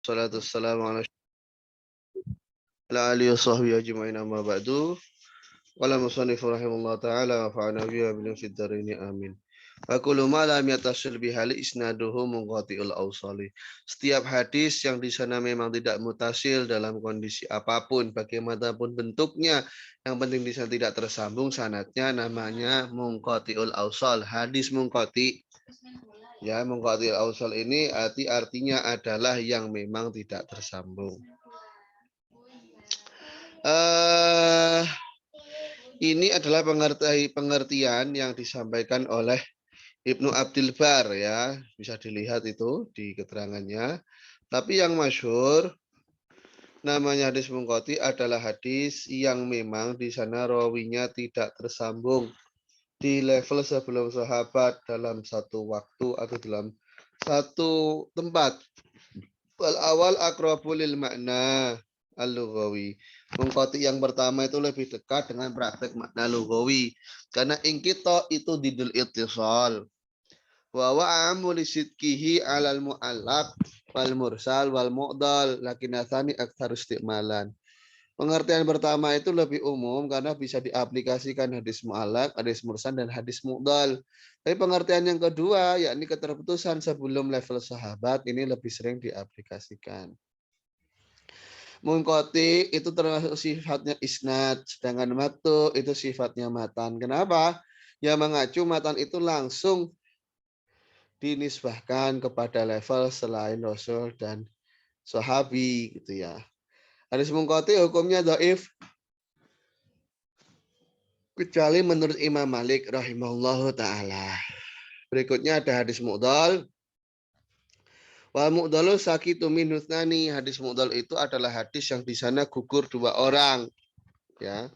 Salatu wassalamu ala alihi wa sahbihi ajma'in amma ba'du. Qala musannifu rahimahullah ta'ala wa fa'ana bihi wa bil fid darini amin. Wa kullu ma lam yattasil bihali isnaduhu munqati'ul awsali. Setiap hadis yang di sana memang tidak mutasil dalam kondisi apapun, bagaimanapun bentuknya, yang penting di sana tidak tersambung sanadnya, namanya munqati'ul awsal. Hadis munqati. Ya, munqati'ul awsal ini artinya adalah yang memang tidak tersambung. Ini adalah pengertian yang disampaikan oleh Ibnu Abdul Bar, ya, bisa dilihat itu di keterangannya. Tapi yang masyhur namanya hadis munqati adalah hadis yang memang di sana rawinya tidak tersambung di level sebelum sahabat dalam satu waktu atau dalam satu tempat. Wal awal aqrabu lil makna al-lughawi. Munqati yang pertama itu lebih dekat dengan praktek makna lughawi. Karena ingkito itu didul ittisal. Wa wa'amu lisidkihi alal mu'allaq wal mursal wal mu'dal lakinasani aktsar istimalan. Pengertian pertama itu lebih umum karena bisa diaplikasikan hadis mu'allaq, hadis mursal dan hadis mu'dal. Tapi pengertian yang kedua yakni keterputusan sebelum level sahabat ini lebih sering diaplikasikan. Munqati itu termasuk sifatnya isnad, sedangkan matu itu sifatnya matan. Kenapa? Ya mengacu matan itu langsung dinisbahkan kepada level selain Rasul dan sahabi gitu ya. Hadis munqati hukumnya dhaif kecuali menurut Imam Malik rahimahullahu taala. Berikutnya ada hadis mu'dal. Wal mu'dalu sakitu min husnani. Hadis mu'dal itu adalah hadis yang di sana gugur dua orang. Ya.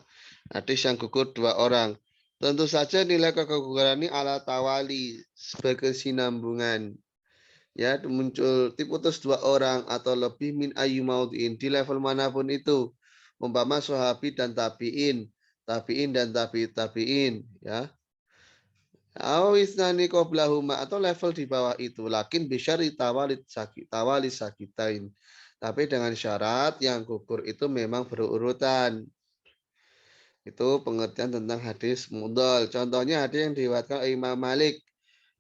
Hadis yang gugur dua orang. Tentu saja nilai keguguran ini ala tawali sebagai sinambungan. Ya, muncul diputus dua orang atau lebih min ayu maudin di level manapun itu. Umpama sahabi dan tabi'in, tabi'in dan tabi'in, ya. Awisnani qoblahuma atau level di bawah itu. Lakin bisyari tawali sakitain. Tapi dengan syarat yang gugur itu memang berurutan. Itu pengertian tentang hadis mu'dal. Contohnya hadis yang diriwayatkan Imam Malik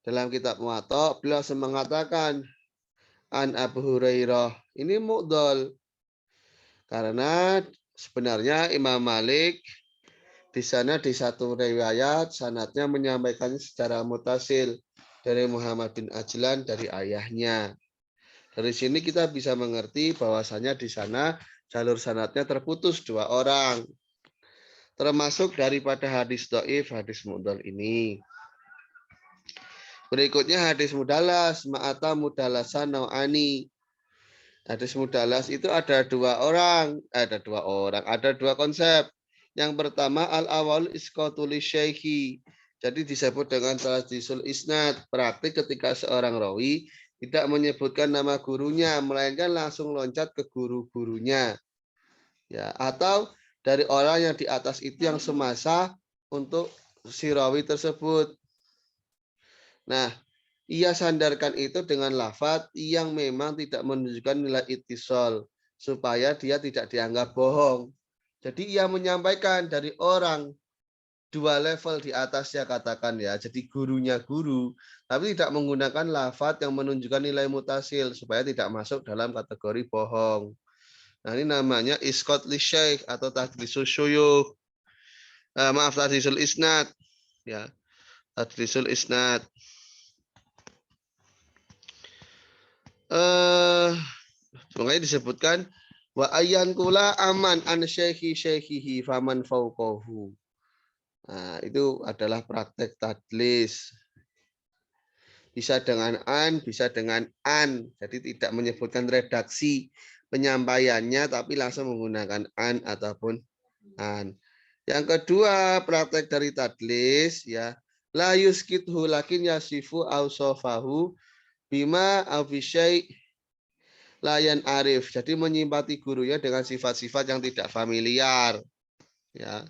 dalam kitab Muwatta, beliau mengatakan an Abu Hurairah. Ini mu'dal. Karena sebenarnya Imam Malik di sana di satu riwayat sanadnya menyampaikannya secara mutasil dari Muhammad bin Ajlan dari ayahnya. Dari sini kita bisa mengerti bahwasanya di sana jalur sanadnya terputus dua orang. Termasuk daripada hadis dhaif, hadis mu'dal ini. Berikutnya hadis mudalas, ma'ata mudalasan nau'ani. Hadis mudalas itu ada dua konsep. Yang pertama al-awal iskotul syekhi. Jadi disebut dengan tadlisul isnad. Praktik ketika seorang rawi tidak menyebutkan nama gurunya, melainkan langsung loncat ke guru-gurunya. Ya, atau dari orang yang di atas itu yang semasa untuk si rawi tersebut. Nah, ia sandarkan itu dengan lafadz yang memang tidak menunjukkan nilai ittisal supaya dia tidak dianggap bohong. Jadi ia menyampaikan dari orang dua level di atasnya katakan ya, jadi gurunya guru, tapi tidak menggunakan lafadz yang menunjukkan nilai mutasil supaya tidak masuk dalam kategori bohong. Nah, ini namanya isqat li syekh atau tadlisul syuyukh. Tadlisul isnad ya. Tadlisul isnad. Makanya disebutkan wa ayyan kula aman an syekhihi faman fauqahu. Nah, itu adalah praktek tadlis. Bisa dengan an, bisa dengan an. Jadi tidak menyebutkan redaksi penyampaiannya tapi langsung menggunakan an ataupun an. Yang kedua, praktek dari tadlis ya, la yuskithu lakin yasifu ausofahu bima afisyai layan arif. Jadi menyimpati gurunya dengan sifat-sifat yang tidak familiar. Ya.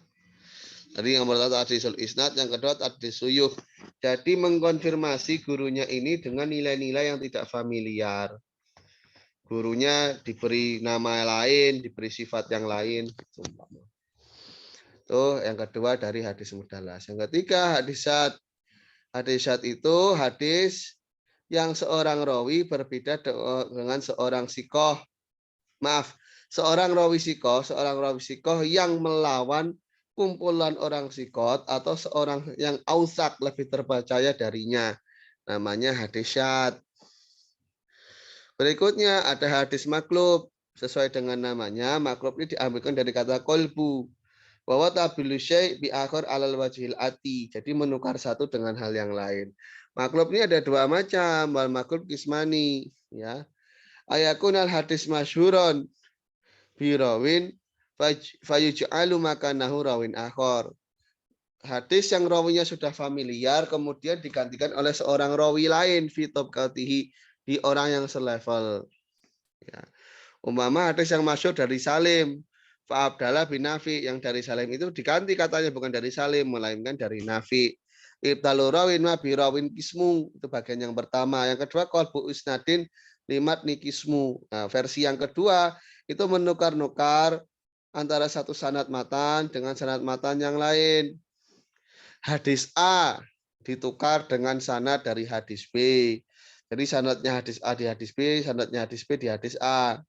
Tadi yang pertama tadlisul isnad, yang kedua tadlis syuyukh. Jadi mengkonfirmasi gurunya ini dengan nilai-nilai yang tidak familiar. gurunya diberi nama lain, diberi sifat yang lain. Gitu. Itu yang kedua dari hadis mudalas. Yang ketiga hadis syad. Hadis syad itu hadis yang seorang rawi berbeda dengan seorang sikoh. Maaf, seorang rawi sikoh yang melawan kumpulan orang sikot atau seorang yang ausak lebih terpercaya darinya. Namanya hadis syad. Berikutnya ada hadis maklub. Sesuai dengan namanya, maklub ini diambilkan dari kata kolbu. Bahwa tabilu syai' bi akhir alal wajhil ati. Jadi menukar satu dengan hal yang lain. Maklub ini ada dua macam. Wal maklub kismani. Ya. Ayakunal hadis masyhuron birawin fayuj'alu makanahu rawin akhor. Hadis yang rawinya sudah familiar kemudian digantikan oleh seorang rawi lain fitob katihi di orang yang selevel. Ya. Umpama hadis yang masyhur dari Salim, fa Abdallah bin Nafi, yang dari Salim itu diganti katanya bukan dari Salim melainkan dari Nafi. Ibtalu rawin ma bi rawin kismu, itu bagian yang pertama. Yang kedua qalbu isnadin limat nikismu. Nah, versi yang kedua itu menukar-nukar antara satu sanad matan dengan sanad matan yang lain. Hadis A ditukar dengan sanad dari hadis B. Jadi sanadnya hadis A di hadis B, sanadnya hadis B di hadis A.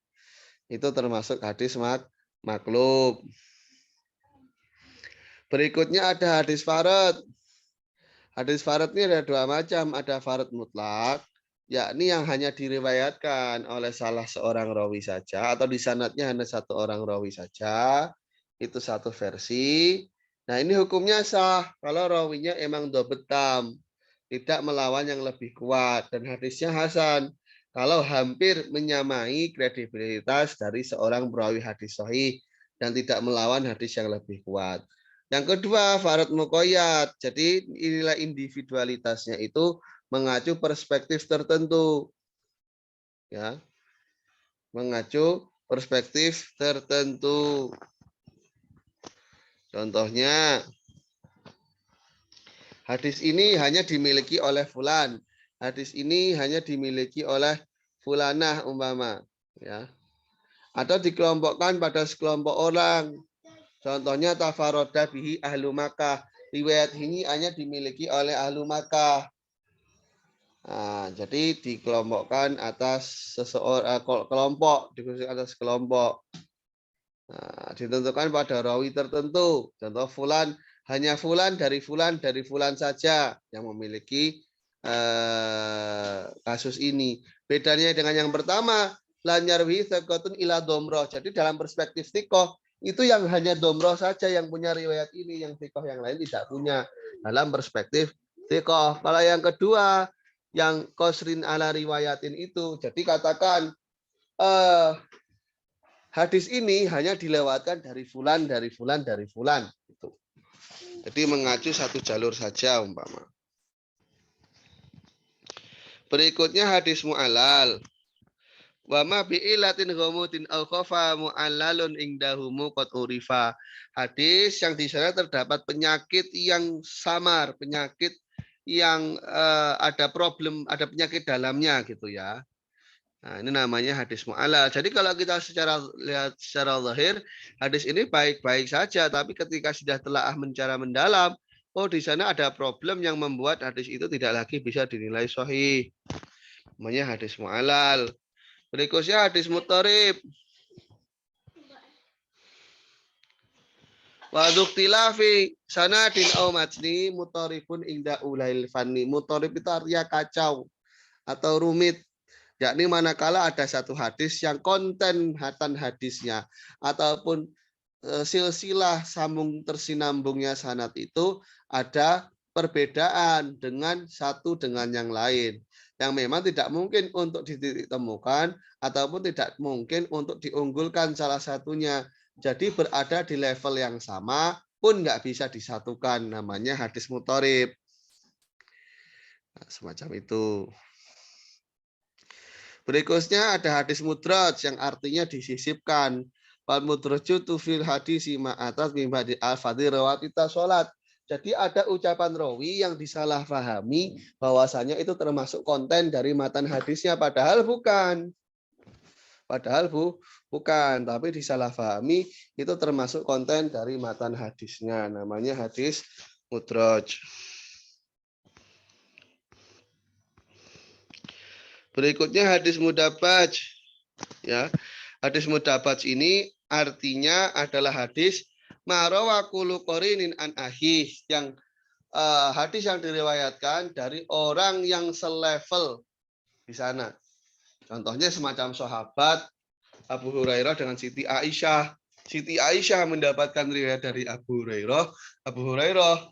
Itu termasuk hadis maklub. Berikutnya ada hadis farad. Hadis farad ini ada dua macam. Ada farad mutlak, yakni yang hanya diriwayatkan oleh salah seorang rawi saja, atau di sanadnya hanya satu orang rawi saja. Itu satu versi. Nah, ini hukumnya sah kalau rawinya emang dobetam, tidak melawan yang lebih kuat, dan hadisnya hasan kalau hampir menyamai kredibilitas dari seorang perawi hadis sahih dan tidak melawan hadis yang lebih kuat. Yang kedua, farad muqayyad. Jadi inilah individualitasnya itu mengacu perspektif tertentu. Ya. Mengacu perspektif tertentu. Contohnya, hadis ini hanya dimiliki oleh fulan. Hadis ini hanya dimiliki oleh fulanah umpama, ya. Atau dikelompokkan pada sekelompok orang. Contohnya tafaroda bihi ahlu Makkah. Riwayat ini hanya dimiliki oleh ahlu Makkah. Nah, jadi dikelompokkan atas seseorang kelompok, dikhususkan atas kelompok. Nah, ditentukan pada rawi tertentu. Contoh fulan, hanya fulan dari fulan saja yang memiliki kasus ini. Bedanya dengan yang pertama, lan yarwi thiqatun ila domroh. Jadi dalam perspektif thiqah, itu yang hanya domroh saja yang punya riwayat ini, yang thiqah yang lain tidak punya. Dalam perspektif thiqah. Kalau yang kedua, yang qasrin ala riwayatin itu, jadi katakan hadis ini hanya dilewatkan dari fulan, dari fulan, dari fulan. Gitu. Jadi mengacu satu jalur saja umpama. Berikutnya hadis mu'alal. Wa ma bi'ilatin ghamutin au khafa mu'allalun ingdahumu qad urifa. Hadis yang di sana terdapat penyakit yang samar, penyakit yang ada problem, ada penyakit dalamnya gitu ya. Nah, ini namanya hadis mu'alal. Jadi kalau kita lihat secara zahir, hadis ini baik-baik saja, tapi ketika sudah telah mencari mendalam, oh di sana ada problem yang membuat hadis itu tidak lagi bisa dinilai sahih. Namanya hadis mu'alal. Berikutnya hadis mutharib. Wa dzuktilafi sanadin au matni mutharibun inda ulail fanni. Mutharib itu artinya kacau atau rumit. Yakni manakala ada satu hadis yang konten hatan hadisnya ataupun silsilah sambung tersinambungnya sanad itu ada perbedaan dengan satu dengan yang lain yang memang tidak mungkin untuk ditemukan ataupun tidak mungkin untuk diunggulkan salah satunya. Jadi berada di level yang sama pun nggak bisa disatukan, namanya hadis mutharib. Nah, semacam itu. Berikutnya ada hadis mudraj yang artinya disisipkan. Wal mudraju tu fil hadis ma'atas mimba di al-fadhi rawatita sholat. Jadi ada ucapan rawi yang disalahfahami bahwasanya itu termasuk konten dari matan hadisnya, padahal bukan. Padahal bukan, tapi disalahpahami itu termasuk konten dari matan hadisnya. Namanya hadis mudraj. Berikutnya hadis mudabaj. Ya, hadis mudabaj ini artinya adalah hadis marawakulu korinin an ahih, yang hadis yang diriwayatkan dari orang yang selevel di sana. Contohnya semacam sahabat Abu Hurairah dengan Siti Aisyah. Siti Aisyah mendapatkan riwayat dari Abu Hurairah. Abu Hurairah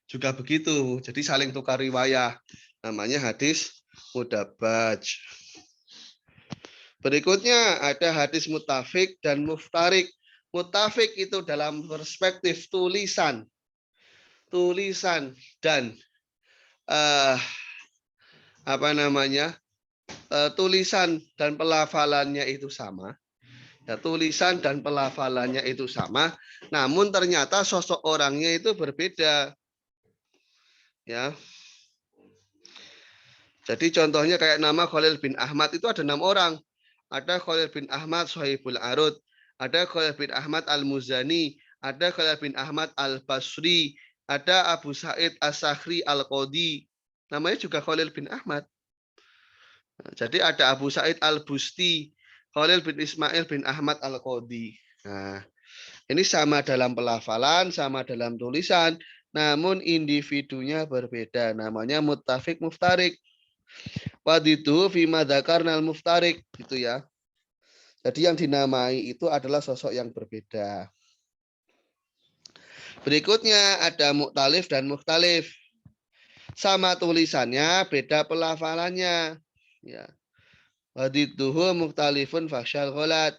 juga begitu. Jadi saling tukar riwayat. Namanya hadis mudabaj. Berikutnya ada hadis mutafik dan muftarik. Mutafik itu dalam perspektif tulisan. Tulisan dan tulisan dan pelafalannya itu sama. Ya, tulisan dan pelafalannya itu sama, namun ternyata sosok orangnya itu berbeda. Ya. Jadi contohnya kayak nama Khalil bin Ahmad itu ada 6 orang. Ada Khalil bin Ahmad Sohibul Arud, ada Khalil bin Ahmad Al-Muzani, ada Khalil bin Ahmad Al-Basri, ada Abu Sa'id As-Sakhri Al-Qadi. Namanya juga Khalil bin Ahmad. Jadi ada Abu Sa'id Al-Busti, Khalil bin Ismail bin Ahmad Al-Qadi. Nah, ini sama dalam pelafalan, sama dalam tulisan, namun individunya berbeda. Namanya muttafik muftarik. Wadidu fima dzakarnal muftarik, gitu ya. Jadi yang dinamai itu adalah sosok yang berbeda. Berikutnya ada muktalif dan mukhtalif. Sama tulisannya, beda pelafalannya. Ya. Wadiduhu mukhtalifun fasyal ghalat.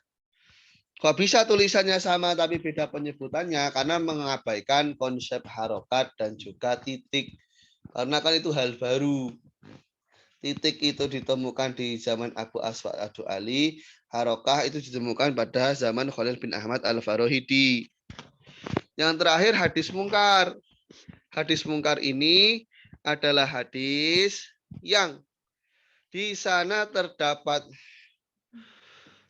Kok bisa tulisannya sama tapi beda penyebutannya? Karena mengabaikan konsep harokat dan juga titik. Karena kan itu hal baru. Titik itu ditemukan di zaman Abu Aswad Ad-Du'ali. Harokah itu ditemukan pada zaman Khalil bin Ahmad Al-Farohidi. Yang terakhir hadis mungkar. Hadis mungkar ini adalah hadis yang di sana terdapat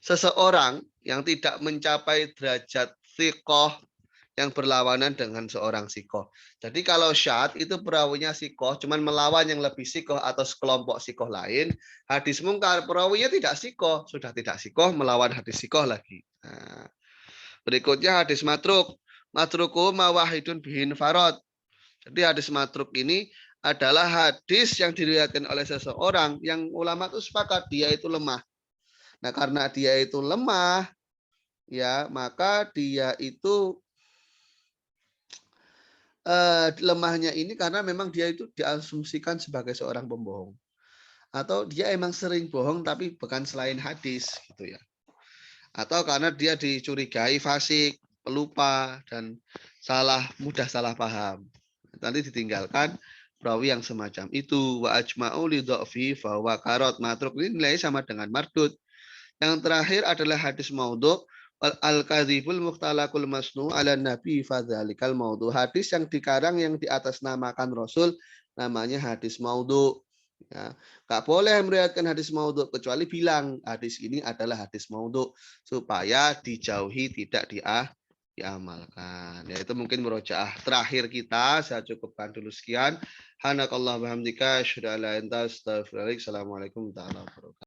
seseorang yang tidak mencapai derajat thiqoh yang berlawanan dengan seorang sikoh. Jadi kalau syad itu perawinya sikoh, cuman melawan yang lebih sikoh atau sekelompok sikoh lain. Hadis mungkar perawinya tidak sikoh, sudah tidak sikoh melawan hadis sikoh lagi. Nah, berikutnya hadis matruk. Matruku mawahidun bihin farod. Jadi hadis matruk ini adalah hadis yang diriwayatkan oleh seseorang yang ulama itu sepakat dia itu lemah. Nah, karena dia itu lemah, ya maka dia itu lemahnya ini karena memang dia itu diasumsikan sebagai seorang pembohong. Atau dia emang sering bohong tapi bukan selain hadis gitu ya. Atau karena dia dicurigai fasik, pelupa dan mudah salah paham. Nanti ditinggalkan perawi yang semacam itu. Wa ajma'u li dha'fi fa huwa karot. Matruk ini nilai sama dengan mardud. Yang terakhir adalah hadis maudhu. Al-kadhibul mukhtalaqul masnu ala nabi fadzalikal maudhu. Hadis yang dikarang yang diatasnamakan Rasul namanya hadis maudhu. Ya, nggak boleh meriwayatkan hadis maudhu kecuali bilang hadis ini adalah hadis maudhu supaya dijauhi, tidak diamalkan. Ya, itu mungkin murojaah terakhir kita. Saya cukupkan dulu sekian. Hanakallah wahamdika asyhadu an la ilaha illa anta astaghfiruka wa atubu ilaik. Assalamualaikum warahmatullahi wabarakatuh.